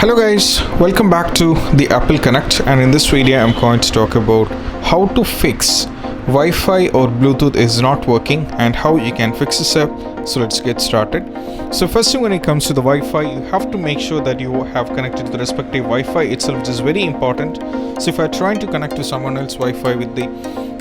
Hello guys, welcome back to the Apple Connect, and in this video I'm going to talk about how to fix Wi-Fi or Bluetooth is not working and how you can fix this up. So let's get started. So first thing, when it comes to the Wi-Fi, you have to make sure that you have connected to the respective Wi-Fi itself, which is very important. So if you're trying to connect to someone else's Wi-Fi with the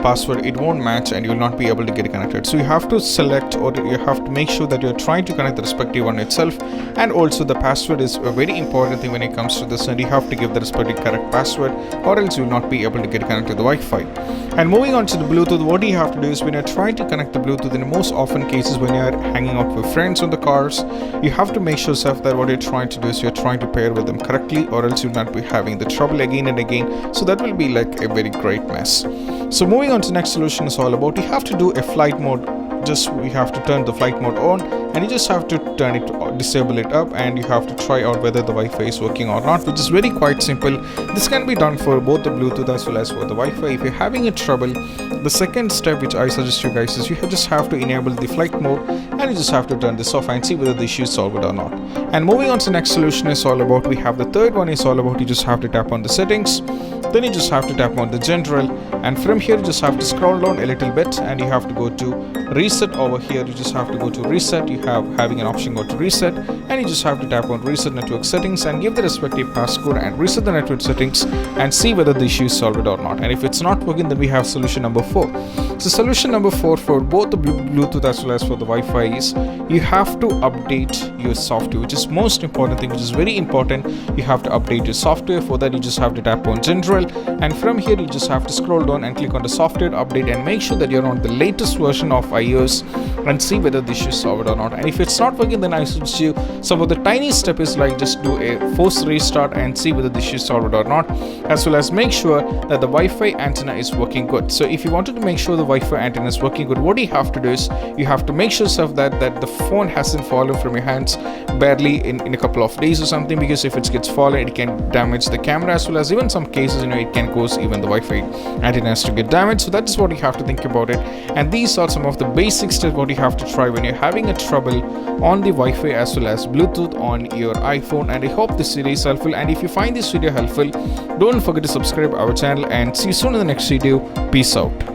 password, it won't match and you will not be able to get connected. So you have to select, or you have to make sure that you're trying to connect the respective one itself, and also the password is a very important thing when it comes to this, and you have to give the respective correct password or else you will not be able to get connected to the Wi-Fi. And moving on to the Bluetooth, what you have to do is, when you're trying to connect the Bluetooth, in the most often cases when you're hanging out with friends on the cars, you have to make sure yourself that what you're trying to do is you're trying to pair with them correctly, or else you'll not be having the trouble again and again. So that will be like a very great mess. So moving on to the next solution is all about, you have to do a flight mode. We have to turn the flight mode on, and you just have to turn it, disable it up, and you have to try out whether the Wi-Fi is working or not, which is very quite simple. This can be done for both the Bluetooth as well as for the Wi-Fi. If you're having a trouble, the second step which I suggest you guys is you just have to enable the flight mode, and you just have to turn this off and see whether the issue is solved or not. And moving on to the next solution is all about, we have the third one is all about, you just have to tap on the settings, then you just have to tap on the general, and from here you just have to scroll down a little bit and you have to go to reset. Over here you just have to go to reset. You having an option, go to reset, and you just have to tap on reset network settings and give the respective passcode and reset the network settings and see whether the issue is solved or not. And if it's not working, then we have solution number 4. So solution number 4 for both the Bluetooth as well as for the Wi-Fi is, you have to update your software, which is most important thing, which is very important. You have to update your software. For that you just have to tap on general, and from here you just have to scroll down and click on the software update and make sure that you're on the latest version of iOS and see whether the issue is solved or not. And if it's not working, then I suggest you some of the tiny step is like just do a force restart and see whether the issue is solved or not, as well as make sure that the Wi-Fi antenna is working good. So if you wanted to make sure the Wi-Fi antenna is working good, what you have to do is you have to make sure that the phone hasn't fallen from your hands barely in a couple of days or something, because if it gets fallen, it can damage the camera, as well as even some cases it can cause even the Wi-Fi antennas to get damaged. So that is what you have to think about it, and these are some of the basic steps what you have to try when you're having a trouble on the Wi-Fi as well as Bluetooth on your iPhone. And I hope this video is helpful, and if you find this video helpful, don't forget to subscribe our channel, and see you soon in the next video. Peace out.